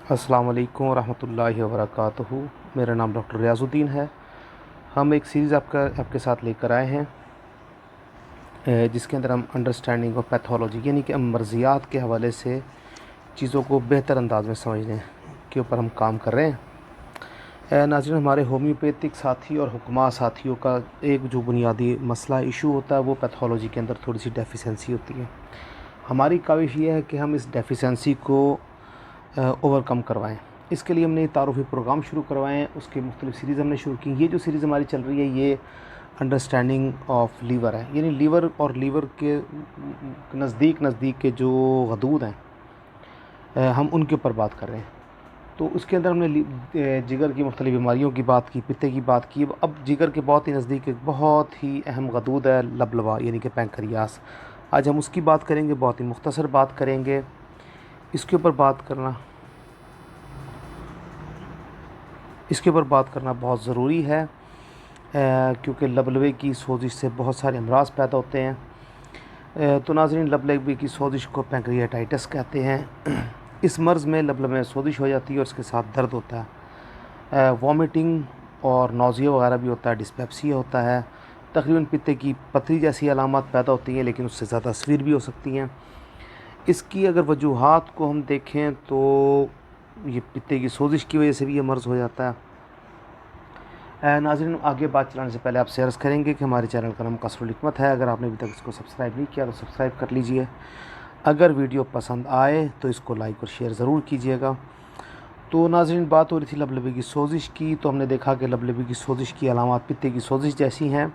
अस्सलाम वालेकुम रहमतुल्लाहि व बरकातुहू। मेरा नाम डॉक्टर रियाज़ुद्दीन है। हम एक सीरीज़ आपके साथ लेकर आए हैं जिसके अंदर हम अंडरस्टैंडिंग ऑफ पैथोलॉजी यानी कि मर्ज़ियात के हवाले से चीज़ों को बेहतर अंदाज में समझने के ऊपर हम काम कर रहे हैं। नाज़रीन, हमारे होम्योपैथिक साथी और हुक्मा साथियों का एक जो बुनियादी मसला इशू होता है वो पैथोलॉजी के अंदर थोड़ी सी डेफिशिएंसी होती है। हमारी काविश ये है कि हम इस डेफिशिएंसी को ओवरकम करवाएं। इसके लिए हमने तारुफ़ी प्रोग्राम शुरू करवाए हैं, उसके मुख्तलिफ़ सीरीज़ हमने शुरू की। ये जो सीरीज़ हमारी चल रही है ये अंडरस्टैंडिंग ऑफ लीवर है, यानी लीवर और लीवर के नज़दीक के जो गदूद हैं हम उनके ऊपर बात कर रहे हैं। तो उसके अंदर हमने जिगर की मुख्तलिफ़ बीमारियों की बात की, पित्ते की बात की। अब जिगर के बहुत ही नज़दीक एक बहुत ही अहम गदूद है लबलबा यानी कि पैंक्रियास। आज हम उसकी बात करेंगे, बहुत ही मुख्तसर बात करेंगे। इसके ऊपर बात करना बहुत ज़रूरी है क्योंकि लबलबे की सोजिश से बहुत सारे अमराज पैदा होते हैं। तो नाज़रीन, लबलबे की सोजिश को पैंक्रियाटाइटिस कहते हैं। इस मर्ज़ में लबलबे में सोजिश हो जाती है और उसके साथ दर्द होता है, वॉमिटिंग और नौज़िया वगैरह भी होता है, डिस्पेप्सिया होता है। तकरीबन पित्ते की पथरी जैसी अलामत पैदा होती हैं, लेकिन उससे ज़्यादा सीवियर भी हो सकती हैं। इसकी अगर वजूहात को हम देखें तो ये पित्ते की सोजिश की वजह से भी ये मर्ज़ हो जाता है। नाज़रीन, आगे बात चलाने से पहले आपसे अर्ज़ करेंगे कि हमारे चैनल का नाम कसरुल हिकमत है। अगर आपने अभी तक इसको सब्सक्राइब नहीं किया तो सब्सक्राइब कर लीजिए। अगर वीडियो पसंद आए तो इसको लाइक और शेयर ज़रूर कीजिएगा। तो नाज़रीन, बात हो रही थी लबलबे की सोजिश की। तो हमने देखा कि लबलबे की सोजिश की अलामत पित्ते की सोजिश जैसी हैं,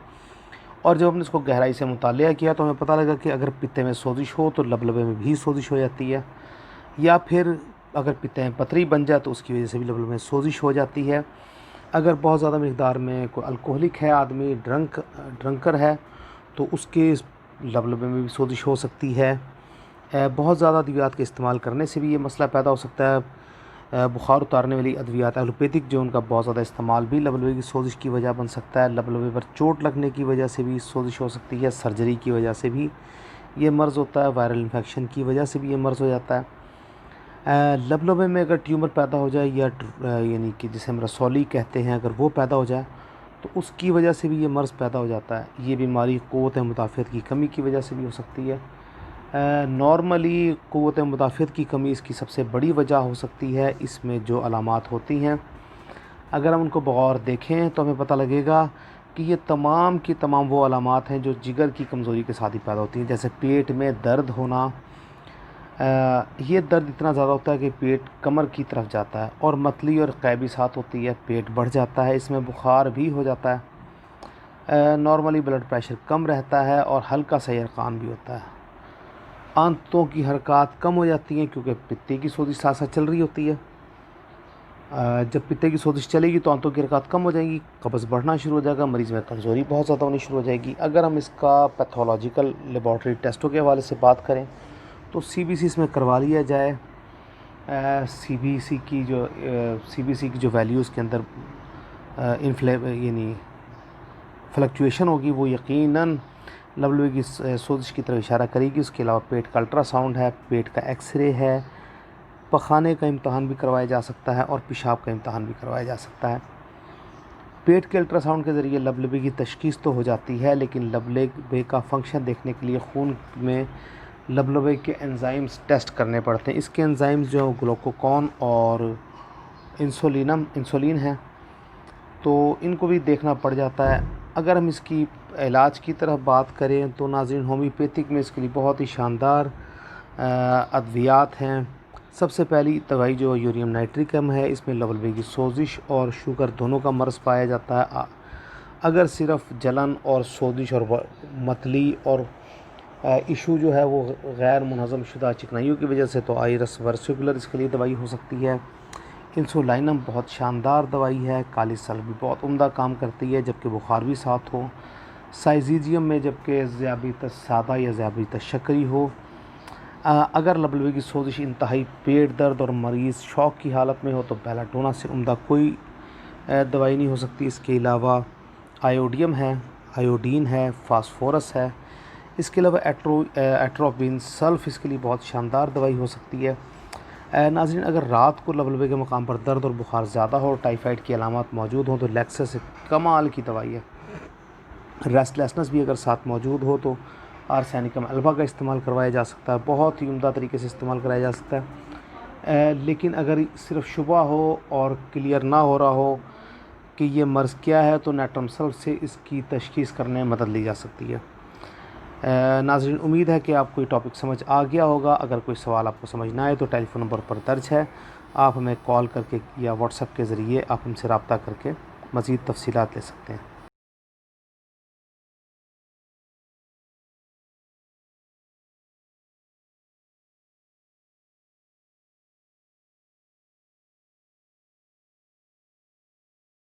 और जब हमने इसको गहराई से मुतालिया किया तो हमें पता लगा कि अगर पित्ते में सोजिश हो तो लबलबे में भी सोजिश हो जाती है, या फिर अगर पित्ते में पथरी बन जाए तो उसकी वजह से भी लबलबे में सोजिश हो जाती है। अगर बहुत ज़्यादा मकदार में कोई अल्कोहलिक है आदमी, ड्रंकर है, तो उसके लबलबे में भी सोजिश हो सकती है। बहुत ज़्यादा अद्वियात के इस्तेमाल करने से भी ये मसला पैदा हो सकता है। बुखार उतारने वाली अद्वियात एलोपैथिक जो उनका बहुत ज़्यादा इस्तेमाल भी लबलबे की सोजिश की वजह बन सकता है। लबलबे पर चोट लगने की वजह से भी सोजिश हो सकती है। सर्जरी की वजह से भी ये मर्ज़ होता है। वायरल इन्फेक्शन की वजह से भी ये मर्ज़ हो जाता है। लबलबे में अगर ट्यूमर पैदा हो जाए या यानी कि जिसे हम रसौली कहते हैं, अगर वो पैदा हो जाए तो उसकी वजह से भी ये मर्ज़ पैदा हो जाता है। ये बीमारी क़ुव्वत मुदाफ़अत की कमी की वजह से भी हो सकती है। नॉर्मली क़ुव्वत मुदाफ़अत की कमी इसकी सबसे बड़ी वजह हो सकती है। इसमें जो अलामात होती हैं, अगर हम उनको बगौर देखें तो हमें पता लगेगा कि ये तमाम की तमाम वो अलामात हैं जो जिगर की कमज़ोरी के साथ ही पैदा होती हैं। जैसे पेट में दर्द होना, ये दर्द इतना ज़्यादा होता है कि पेट कमर की तरफ जाता है, और मतली और कैबी साथ होती है, पेट बढ़ जाता है, इसमें बुखार भी हो जाता है। नॉर्मली ब्लड प्रेशर कम रहता है और हल्का सा यरकान भी होता है। आंतों की हरकत कम हो जाती हैं क्योंकि पित्ते की सोजिश साथ साथ चल रही होती है। जब पित्ते की सोजिश चलेगी तो आंतों की हरकत कम हो जाएगी, कब्ज़ बढ़ना शुरू हो जाएगा, मरीज़ में कमज़ोरी बहुत ज़्यादा होनी शुरू हो जाएगी। अगर हम इसका पैथोलॉजिकल लेबॉर्ट्री टेस्टों के हवाले से बात करें तो सीबीसी इसमें करवा लिया जाए। सीबीसी की जो वैल्यूज़ के अंदर यानी फ्लक्चुएशन होगी वो यकीनन लबलबे की सोजिश की तरफ इशारा करेगी। उसके अलावा पेट का अल्ट्रासाउंड है, पेट का एक्सरे है, पखाने का इम्तहान भी करवाया जा सकता है और पेशाब का इम्तहान भी करवाया जा सकता है। पेट के अल्ट्रासाउंड के ज़रिए लबलबे की तशख़ीस तो हो जाती है, लेकिन लबलबे का फंक्शन देखने के लिए खून में लबलबे के एंजाइम्स टेस्ट करने पड़ते हैं। इसके एंजाइम्स जो ग्लूकागॉन और इंसुलिन है, तो इनको भी देखना पड़ जाता है। अगर हम इसकी इलाज की तरफ बात करें तो नाज़रीन, होम्योपैथिक में इसके लिए बहुत ही शानदार अद्वियात हैं। सबसे पहली दवाई जो यूरियम नाइट्रिकम है, इसमें लबलबे की सोजिश और शुगर दोनों का मर्ज़ पाया जाता है। अगर सिर्फ जलन और सोजिश और मतली और इशू जो है वो गैर मुनज़्ज़म शुदा चिकनाइयों की वजह से, तो आयरस वर्सिकुलर इसके लिए दवाई हो सकती है। इंसुलिनम बहुत शानदार दवाई है। काली सल भी बहुत उम्दा काम करती है जबकि बुखार भी साथ हो। साइजीजियम में जबकि ज़ियाबितस सादा या ज़ियाबितस शक्री हो। अगर लबलबे की सोजिश, इंतहाई पेट दर्द और मरीज़ शौक की हालत में हो तो बेलाटोना से उम्दा कोई दवाई नहीं हो सकती। इसके अलावा आयोडीन है, फास्फोरस है। इसके अलावा एट्रोबिन सल्फ़ इसके लिए बहुत शानदार दवाई हो सकती है। नाज़रीन, अगर रात को लबलबे के मकाम पर दर्द और बुखार ज़्यादा हो, टाइफाइड की अलामत मौजूद हों, तो लेक्सस एक कमाल की दवाई है। रेस्टलेसनेस भी अगर साथ मौजूद हो तो आर्सेनिकम अल्फा का इस्तेमाल करवाया जा सकता है, बहुत ही उम्दा तरीके से इस्तेमाल कराया जा सकता है। लेकिन अगर सिर्फ शुबा हो और क्लियर ना हो रहा हो कि ये मर्ज़ क्या है, तो नेट्रमसल से इसकी तशख़ीस करने में मदद ली जा सकती है। नाज़रीन, उम्मीद है कि आपको ये टॉपिक समझ आ गया होगा। अगर कोई सवाल आपको समझ ना आए तो टेलीफ़ोन नंबर पर दर्ज है, आप हमें कॉल करके या व्हाट्सएप के ज़रिए आप हमसे रब्ता करके मज़ीद तफ़सीलात ले सकते हैं।